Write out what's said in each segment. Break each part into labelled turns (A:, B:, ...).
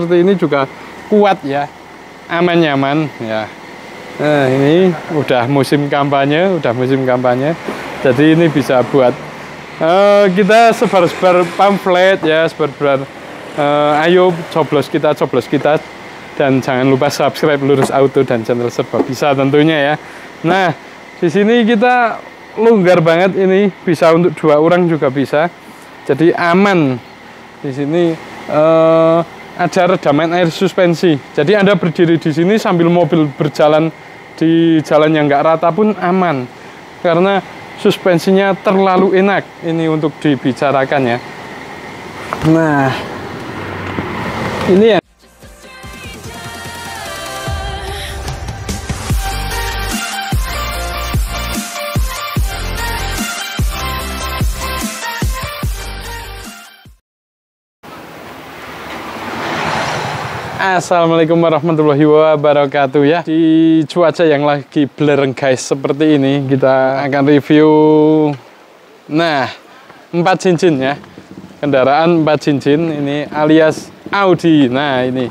A: seperti ini juga kuat ya, aman nyaman ya. Nah ini udah musim kampanye, jadi ini bisa buat kita sebar-sebar pamflet ya, sebar-sebar ayo coblos kita, dan jangan lupa subscribe Lurus Auto dan channel Serba Bisa tentunya ya. Nah di sini kita longgar banget, ini bisa untuk 2 orang juga bisa, jadi aman. Di sini ada redaman air suspensi, jadi Anda berdiri di sini sambil mobil berjalan di jalan yang nggak rata pun aman, karena suspensinya terlalu enak ini untuk dibicarakan ya. Nah ini ya. Assalamualaikum warahmatullahi wabarakatuh ya. Di cuaca yang lagi belereng guys seperti ini, kita akan review 4 cincin ya, kendaraan 4 cincin ini alias Audi. Nah ini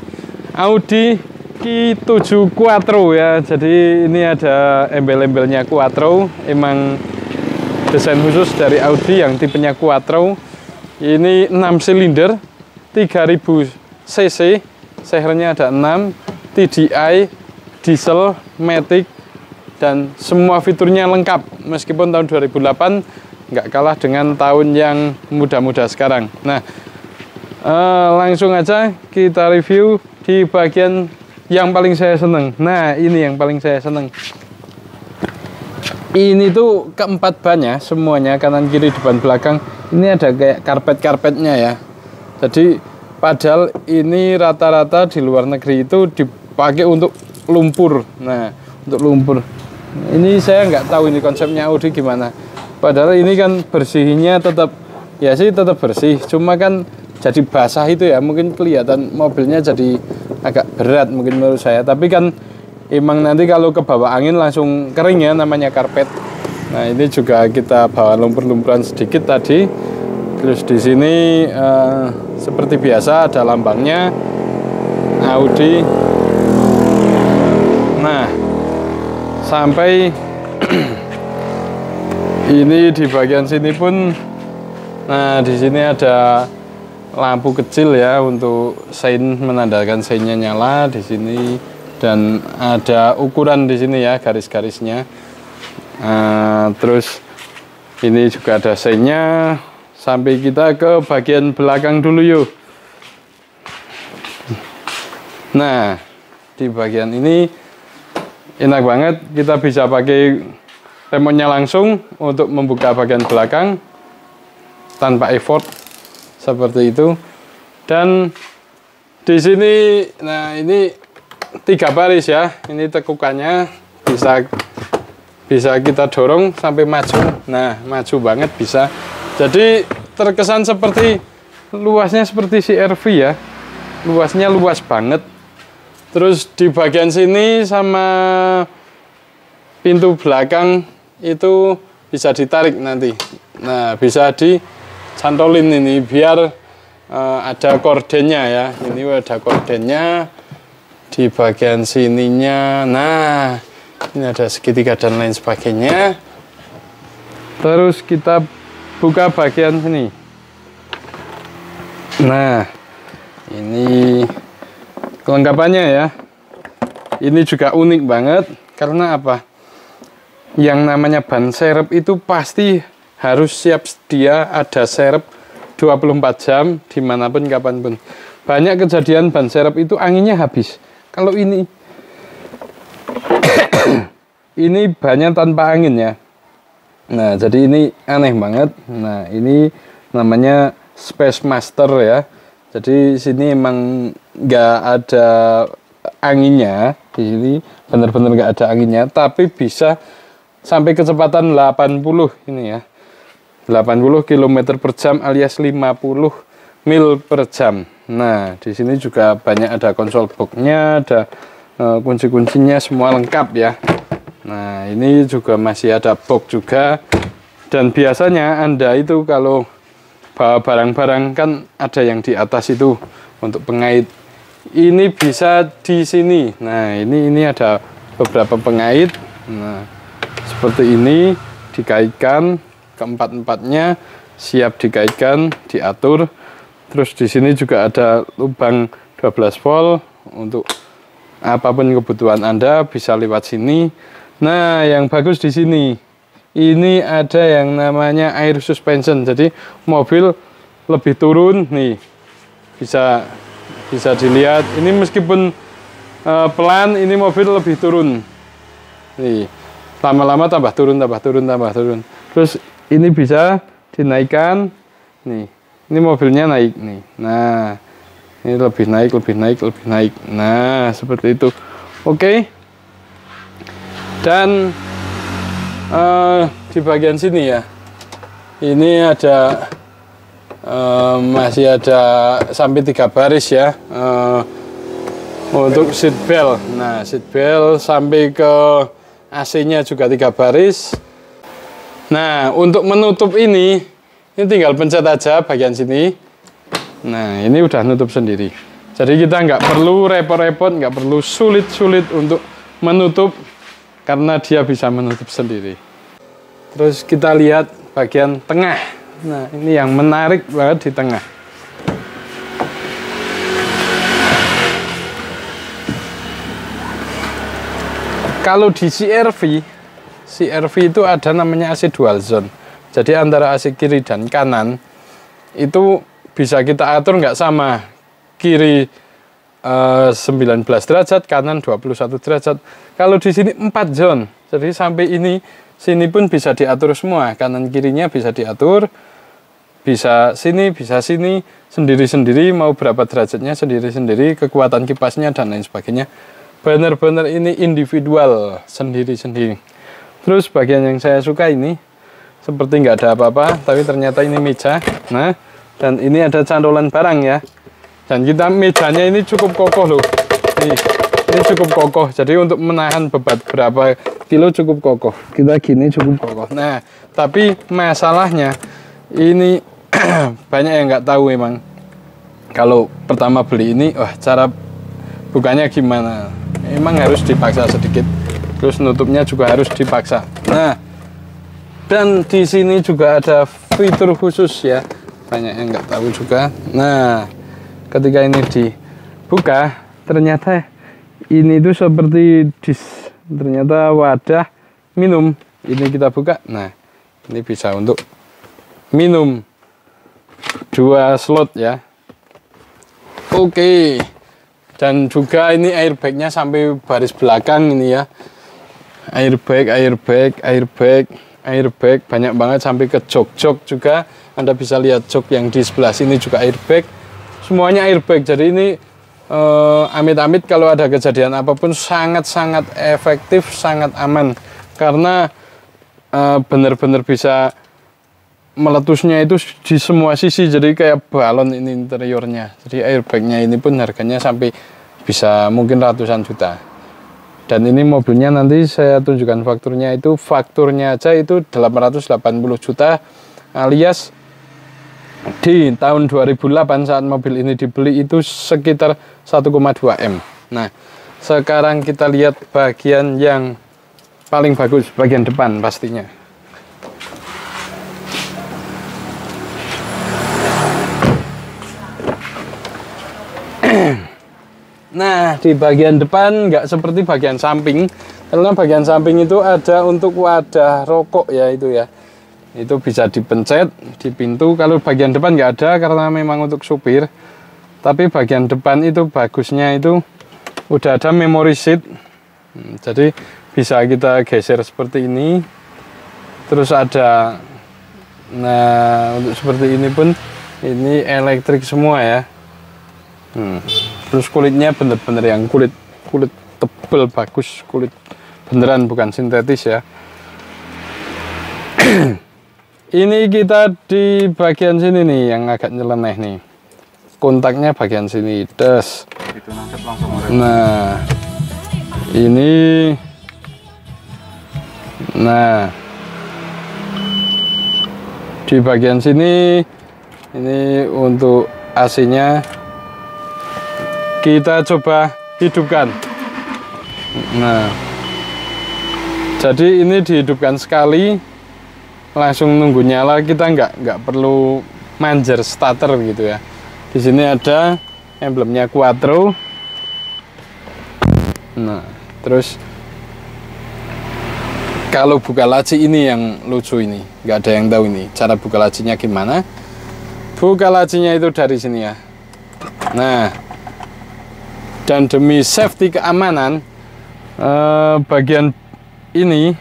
A: Audi Q7 Quattro ya, jadi ini ada embel-embelnya Quattro, emang desain khusus dari Audi yang tipenya Quattro. Ini 6 silinder 3000 cc, sehernya ada 6, TDI, diesel, matic, dan semua fiturnya lengkap. Meskipun tahun 2008 nggak kalah dengan tahun yang muda-muda sekarang. Nah, langsung aja kita review di bagian yang paling saya seneng. Nah, ini yang paling saya seneng. Ini tuh keempat bannya semuanya, kanan kiri depan belakang. Ini ada kayak karpet-karpetnya ya. Jadi padahal ini rata-rata di luar negeri itu dipakai untuk lumpur. Nah, untuk lumpur. Ini saya nggak tahu ini konsepnya Audi gimana. Padahal ini kan bersihnya tetap, ya sih tetap bersih. Cuma kan jadi basah itu ya. Mungkin kelihatan mobilnya jadi agak berat mungkin menurut saya. Tapi kan emang nanti kalau ke bawah angin langsung kering ya, namanya karpet. Nah, ini juga kita bawa lumpur-lumpuran sedikit tadi. Terus di sini seperti biasa ada lambangnya Audi. Nah, sampai ini di bagian sini pun, nah di sini ada lampu kecil ya untuk sein, menandakan seinnya nyala di sini, dan ada ukuran di sini ya, garis-garisnya. Terus ini juga ada seinnya. Sampai kita ke bagian belakang dulu yuk. Nah, di bagian ini enak banget, kita bisa pakai remote-nya langsung untuk membuka bagian belakang tanpa effort seperti itu. Dan di sini, nah ini 3 baris ya, ini tekukannya bisa kita dorong sampai maju. Nah, maju banget bisa. Jadi terkesan seperti luasnya seperti CR-V ya, luasnya luas banget. Terus di bagian sini sama pintu belakang itu bisa ditarik nanti. Nah, bisa dicantolin ini biar ada kordennya ya. Ini ada kordennya di bagian sininya. Nah, ini ada segitiga dan lain sebagainya. Terus kita buka bagian sini. Nah, ini kelengkapannya ya. Ini juga unik banget karena apa? Yang namanya ban serep itu pasti harus siap sedia ada serep 24 jam dimanapun kapanpun. Banyak kejadian ban serep itu anginnya habis. Kalau ini ini banyak tanpa angin ya. Nah, jadi ini aneh banget. Nah, ini namanya Space Master ya. Jadi sini emang nggak ada anginnya. Di sini bener-bener nggak ada anginnya, tapi bisa sampai kecepatan 80 ini ya. 80 km per jam alias 50 mil per jam. Nah, di sini juga banyak ada konsol box-nya, ada kunci-kuncinya semua lengkap ya. Nah, ini juga masih ada box juga. Dan biasanya Anda itu kalau bawa barang-barang kan ada yang di atas itu untuk pengait. ini bisa di sini. Nah, ini ada beberapa pengait. Nah, seperti ini dikaitkan keempat-empatnya, siap dikaitkan, diatur. Terus di sini juga ada lubang 12 volt untuk apapun kebutuhan Anda bisa lewat sini. Nah, yang bagus di sini ini ada yang namanya air suspension. Jadi mobil lebih turun nih. Bisa dilihat. Ini meskipun pelan, ini mobil lebih turun. Nih, lama-lama tambah turun. Terus ini bisa dinaikkan. Nih, ini mobilnya naik nih. Nah, ini lebih naik. Nah, seperti itu. Oke. Dan di bagian sini ya, ini ada masih ada sampai 3 baris ya untuk seat belt. Nah, seat belt sampai ke AC-nya juga 3 baris. Nah, untuk menutup ini tinggal pencet aja bagian sini. Nah, ini udah nutup sendiri. Jadi kita nggak perlu repot-repot, nggak perlu sulit-sulit untuk menutup, karena dia bisa menutup sendiri. Terus kita lihat bagian tengah. Nah, ini yang menarik banget di tengah. Kalau di CR-V itu ada namanya AC dual zone. Jadi antara AC kiri dan kanan itu bisa kita atur nggak sama. Kiri 19 derajat, kanan 21 derajat. Kalau di sini 4 zone. Jadi sampai sini pun bisa diatur semua. Kanan kirinya bisa diatur. Bisa sini, sendiri-sendiri, mau berapa derajatnya sendiri-sendiri, kekuatan kipasnya dan lain sebagainya. Benar-benar ini individual, sendiri-sendiri. Terus bagian yang saya suka ini, seperti nggak ada apa-apa, tapi ternyata ini meja. Nah, dan ini ada cantolan barang ya. Dan mejanya ini cukup kokoh loh. Ini cukup kokoh, jadi untuk menahan beban berapa kilo cukup kokoh. Kita gini cukup kokoh. Nah, tapi masalahnya ini banyak yang nggak tahu memang. Kalau pertama beli ini, cara bukanya gimana? Emang harus dipaksa sedikit. Terus nutupnya juga harus dipaksa. Nah, dan di sini juga ada fitur khusus ya. Banyak yang nggak tahu juga. Nah, ketika ini dibuka, ternyata ini tuh seperti ternyata wadah minum. Ini kita buka. Nah, ini bisa untuk minum. 2 slot ya. Oke. Dan juga ini airbagnya sampai baris belakang ini ya. Airbag banyak banget sampai ke jok-jok juga. Anda bisa lihat jok yang di sebelah sini juga airbag. Semuanya airbag. Jadi ini amit-amit kalau ada kejadian apapun sangat-sangat efektif, sangat aman. Karena benar-benar bisa meletusnya itu di semua sisi, jadi kayak balon ini interiornya. Jadi airbagnya ini pun harganya sampai bisa mungkin ratusan juta. Dan ini mobilnya nanti saya tunjukkan fakturnya aja itu 880 juta, alias di tahun 2008 saat mobil ini dibeli itu sekitar 1,2 M. Nah, sekarang kita lihat bagian yang paling bagus, bagian depan pastinya. Nah, di bagian depan nggak seperti bagian samping, karena bagian samping itu ada untuk wadah rokok ya itu ya. Itu bisa dipencet di pintu. Kalau bagian depan nggak ada karena memang untuk supir. Tapi bagian depan itu bagusnya itu udah ada memory seat. Jadi bisa kita geser seperti ini. Terus ada, nah untuk seperti ini pun ini elektrik semua ya. Terus kulitnya bener-bener yang kulit tebel bagus, kulit beneran bukan sintetis ya. Ini kita di bagian sini nih yang agak nyeleneh nih. Kontaknya bagian sini, des. Itu nangkep langsung. Nah, ini, nah di bagian sini ini untuk AC-nya. kita coba hidupkan. Nah, jadi ini dihidupkan sekali, langsung nunggu nyala. Kita nggak perlu manjer starter gitu ya. Di sini ada emblemnya Quattro. Nah, terus kalau buka laci ini yang lucu ini, nggak ada yang tahu ini cara buka lacinya gimana. Buka lacinya itu dari sini ya. Nah, dan demi safety keamanan, bagian ini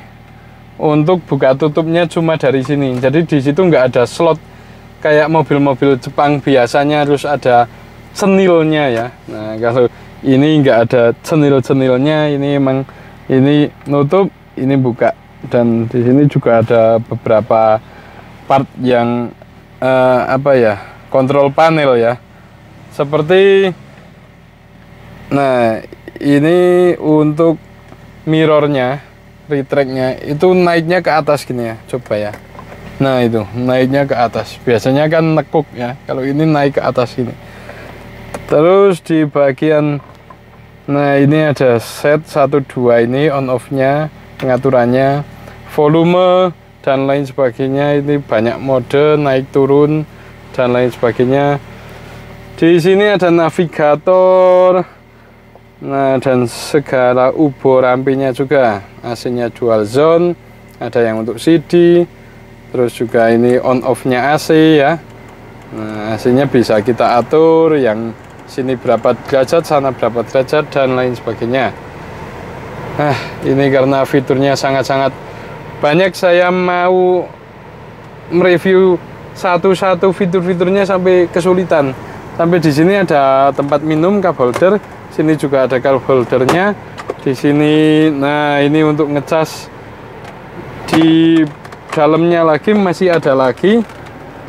A: untuk buka tutupnya cuma dari sini. Jadi di situ nggak ada slot kayak mobil-mobil Jepang biasanya harus ada cenilnya ya. Nah, kalau ini nggak ada cenil-cenilnya, ini emang ini nutup, ini buka. Dan di sini juga ada beberapa part yang apa ya, kontrol panel ya, seperti nah ini untuk mirrornya, retractnya itu naiknya ke atas gini ya, coba ya. Nah itu naiknya ke atas, biasanya kan nekuk ya, kalau ini naik ke atas gini. Terus di bagian nah ini ada set 1 2 ini on off nya, pengaturannya, volume dan lain sebagainya. Ini banyak mode naik turun dan lain sebagainya. Di sini ada navigator, nah dan segala ubo rampinya juga. AC-nya dual zone, ada yang untuk CD. Terus juga ini on off-nya AC ya. Nah, AC-nya bisa kita atur, yang sini berapa derajat, sana berapa derajat dan lain sebagainya. Nah, ini karena fiturnya sangat-sangat banyak, saya mau mereview satu-satu fitur-fiturnya sampai kesulitan. Sampai di sini ada tempat minum, cup holder. Sini juga ada cup holdernya. Di sini, nah ini untuk ngecas. Di dalamnya lagi masih ada lagi.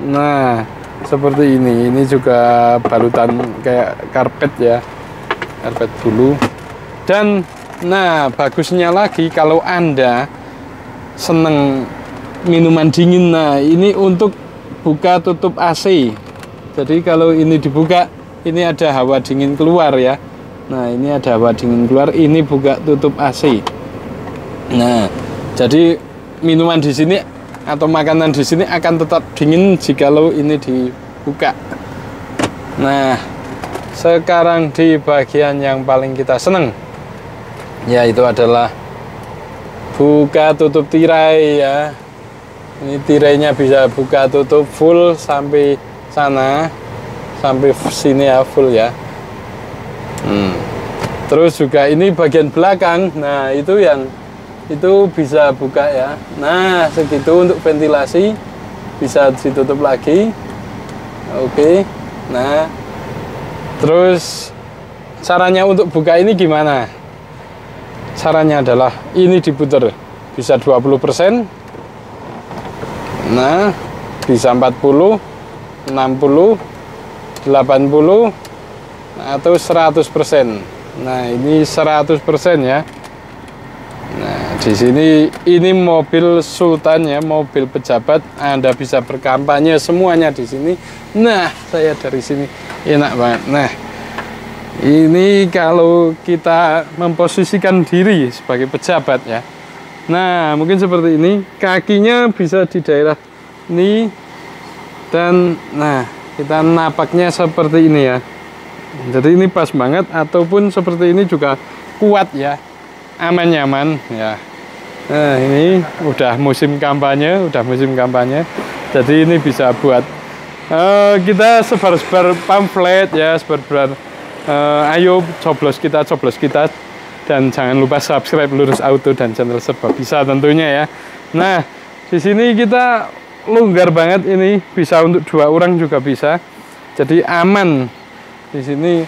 A: Nah, seperti ini. Ini juga balutan kayak karpet ya, karpet bulu. Dan, nah bagusnya lagi kalau Anda seneng minuman dingin, nah ini untuk buka tutup AC. Jadi kalau ini dibuka, ini ada hawa dingin keluar ya. Nah ini ada hawa dingin keluar, ini buka tutup AC. Nah jadi minuman di sini atau makanan di sini akan tetap dingin jikalau ini dibuka. Nah sekarang di bagian yang paling kita seneng, yaitu adalah buka tutup tirai ya. Ini tirainya bisa buka tutup full sampai sana, sampai sini ya, full ya. Terus juga ini bagian belakang, nah itu yang itu bisa buka ya. Nah segitu untuk ventilasi, bisa ditutup lagi. Oke. Nah terus caranya untuk buka ini gimana? Caranya adalah ini diputar, bisa 20%, nah bisa 40, 60, 80, atau 100%. Nah ini 100% ya. Nah di sini ini mobil sultan ya, mobil pejabat. Anda bisa berkampanye semuanya di sini. Nah saya dari sini enak banget. Nah ini kalau kita memposisikan diri sebagai pejabat ya. Nah mungkin seperti ini, kakinya bisa di daerah ini, dan nah kita napaknya seperti ini ya. Jadi ini pas banget, ataupun seperti ini juga kuat ya, aman nyaman ya. Nah ini udah musim kampanye, jadi ini bisa buat kita sebar-sebar pamflet ya, sebar-sebar ayo coblos kita, dan jangan lupa subscribe Lurus Auto dan channel Serba Bisa tentunya ya. Nah di sini kita longgar banget, ini bisa untuk 2 orang juga bisa, jadi aman. Di sini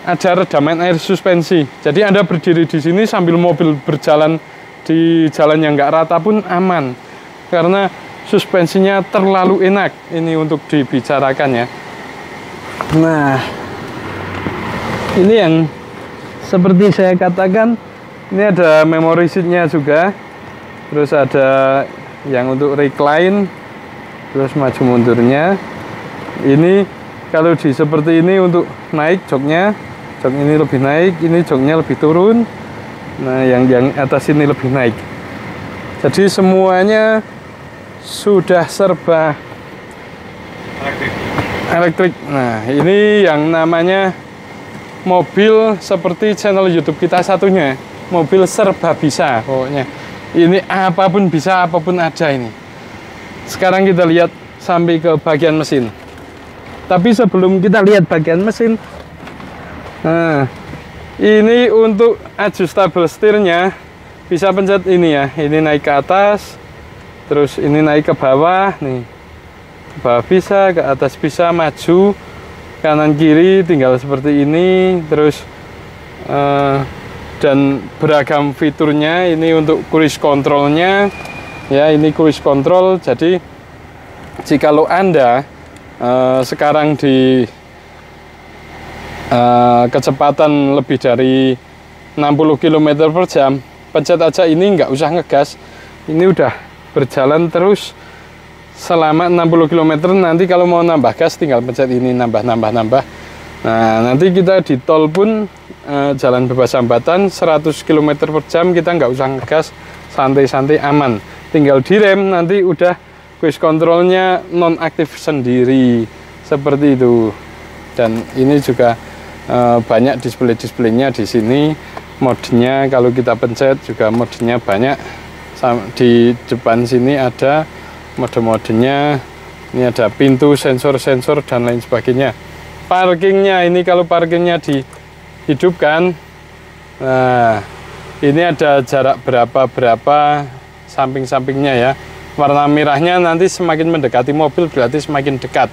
A: ada redaman air suspensi, jadi Anda berdiri di sini sambil mobil berjalan di jalan yang nggak rata pun aman, karena suspensinya terlalu enak ini untuk dibicarakan ya. Nah ini yang seperti saya katakan, ini ada memory seatnya juga, terus ada yang untuk recline, terus maju mundurnya. Ini Kalau di seperti ini untuk naik joknya, jok ini lebih naik, ini joknya lebih turun. Nah, yang atas ini lebih naik. Jadi semuanya sudah serba elektrik. Nah, ini yang namanya mobil seperti channel YouTube kita satunya. Mobil serba bisa pokoknya. Ini apapun bisa, apapun ada ini. Sekarang kita lihat sampai ke bagian mesin. Tapi sebelum kita lihat bagian mesin, nah, ini untuk adjustable setirnya bisa pencet ini ya. Ini naik ke atas, terus ini naik ke bawah nih. Ke bawah bisa, ke atas bisa, maju, kanan kiri tinggal seperti ini. Terus dan beragam fiturnya. Ini untuk cruise controlnya ya, ini cruise control. Jadi jikalau Anda sekarang di kecepatan lebih dari 60 km per jam, pencet aja ini, nggak usah ngegas, ini udah berjalan terus selama 60 km. Nanti kalau mau nambah gas tinggal pencet ini, nambah. Nah, nanti kita di tol pun jalan bebas hambatan 100 km per jam, kita nggak usah ngegas, santai-santai, aman. Tinggal direm, nanti udah cruise controlnya nonaktif sendiri seperti itu. Dan ini juga banyak display-displaynya di sini. Modenya kalau kita pencet juga modenya banyak. Di depan sini ada mode-modenya. Ini ada pintu, sensor-sensor dan lain sebagainya. Parkingnya ini kalau parkingnya dihidupkan, nah ini ada jarak berapa samping-sampingnya ya. Warna merahnya nanti semakin mendekati mobil berarti semakin dekat.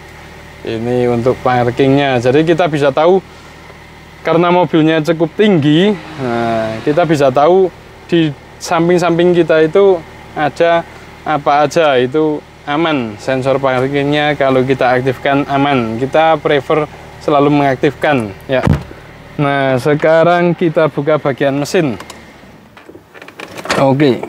A: Ini untuk parkingnya. Jadi kita bisa tahu karena mobilnya cukup tinggi. Nah, kita bisa tahu di samping-samping kita itu ada apa aja, itu aman. Sensor parkingnya kalau kita aktifkan aman. Kita prefer selalu mengaktifkan ya. Nah, sekarang kita buka bagian mesin. Oke.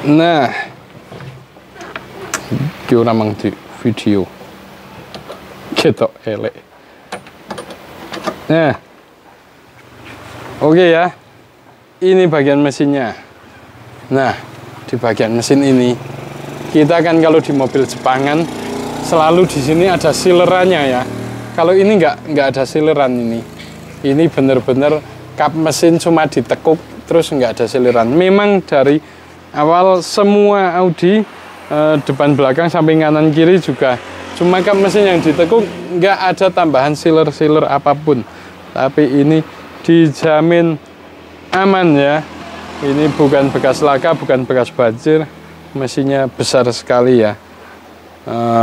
A: Nah, kita mang di video ketok elek. Nah, oke ya, ini bagian mesinnya. Nah, di bagian mesin ini kita kan kalau di mobil Jepangan selalu di sini ada sealerannya ya. Kalau ini nggak ada sealeran ini. Ini bener-bener kap mesin cuma ditekuk terus nggak ada sealeran. Memang dari awal semua Audi depan belakang samping kanan kiri juga cuma kap mesin yang ditekuk, nggak ada tambahan sealer apapun. Tapi ini dijamin aman ya. Ini bukan bekas laka, bukan bekas banjir. Mesinnya besar sekali ya.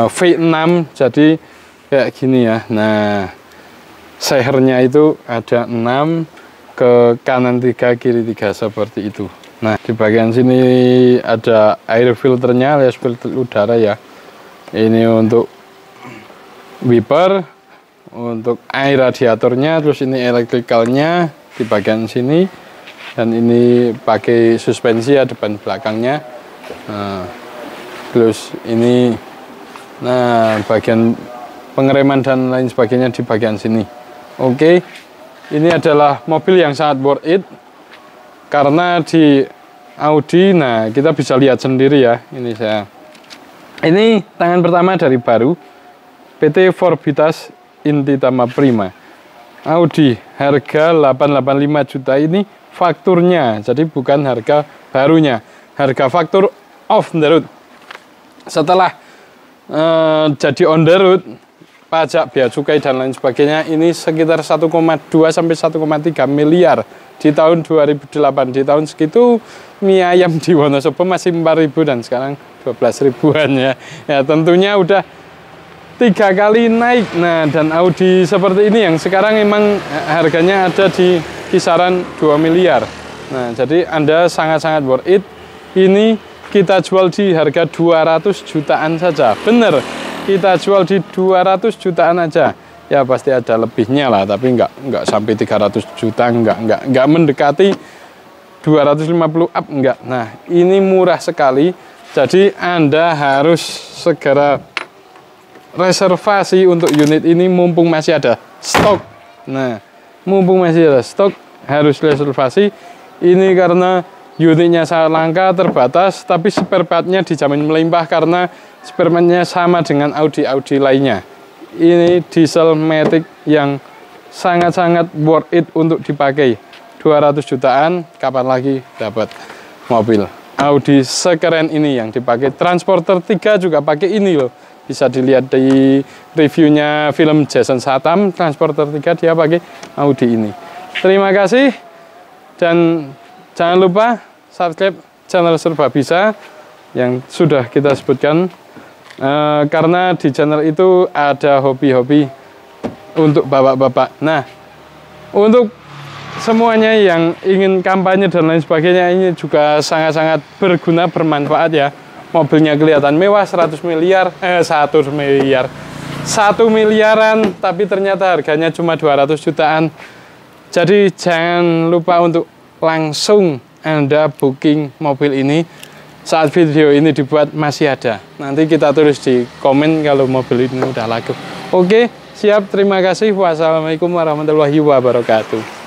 A: V6 jadi kayak gini ya. Nah, sehernya itu ada 6, ke kanan 3, kiri 3 seperti itu. Nah, di bagian sini ada air filternya alias filter udara ya. Ini untuk wiper, untuk air radiatornya, terus ini elektrikalnya di bagian sini, dan ini pakai suspensi ya depan belakangnya. Nah, terus ini, nah bagian pengereman dan lain sebagainya di bagian sini. Oke, ini adalah mobil yang sangat worth it. Karena di Audi, nah kita bisa lihat sendiri ya. Ini tangan pertama dari baru PT Forbitas Intitama Prima. Audi harga 885 juta ini fakturnya, jadi bukan harga barunya, harga faktur off the road. Setelah jadi on the road, pajak, bea cukai dan lain sebagainya, ini sekitar 1,2 sampai 1,3 miliar. Di tahun 2008, di tahun segitu mie ayam di Wonosobo masih 4.000 dan sekarang 12 ribuan ya. Ya tentunya udah 3 kali naik. Nah, dan Audi seperti ini yang sekarang emang harganya ada di kisaran 2 miliar. Nah, jadi Anda sangat-sangat worth it. Ini kita jual di harga 200 jutaan saja. Bener, kita jual di 200 jutaan aja. Ya pasti ada lebihnya lah, tapi nggak sampai 300 juta, nggak mendekati 250 up, enggak. Nah, ini murah sekali. Jadi Anda harus segera reservasi untuk unit ini mumpung masih ada stok. Nah, mumpung masih ada stok harus reservasi. Ini karena unitnya sangat langka, terbatas, tapi spare part-nya dijamin melimpah karena spare part-nya sama dengan Audi lainnya. Ini diesel matic yang sangat-sangat worth it untuk dipakai. 200 jutaan, kapan lagi dapat mobil Audi sekeren ini yang dipakai. Transporter 3 juga pakai ini loh. Bisa dilihat di reviewnya film Jason Statham, Transporter 3 dia pakai Audi ini. Terima kasih dan jangan lupa subscribe channel Serba Bisa yang sudah kita sebutkan. Karena di channel itu ada hobi-hobi untuk bapak-bapak. Nah, untuk semuanya yang ingin kampanye dan lain sebagainya, ini juga sangat-sangat berguna, bermanfaat ya. Mobilnya kelihatan mewah, 1 miliaran, tapi ternyata harganya cuma 200 jutaan. Jadi jangan lupa untuk langsung Anda booking mobil ini. Saat video ini dibuat masih ada. Nanti kita tulis di komen kalau mobil ini udah laku. Oke, siap. Terima kasih. Wassalamualaikum warahmatullahi wabarakatuh.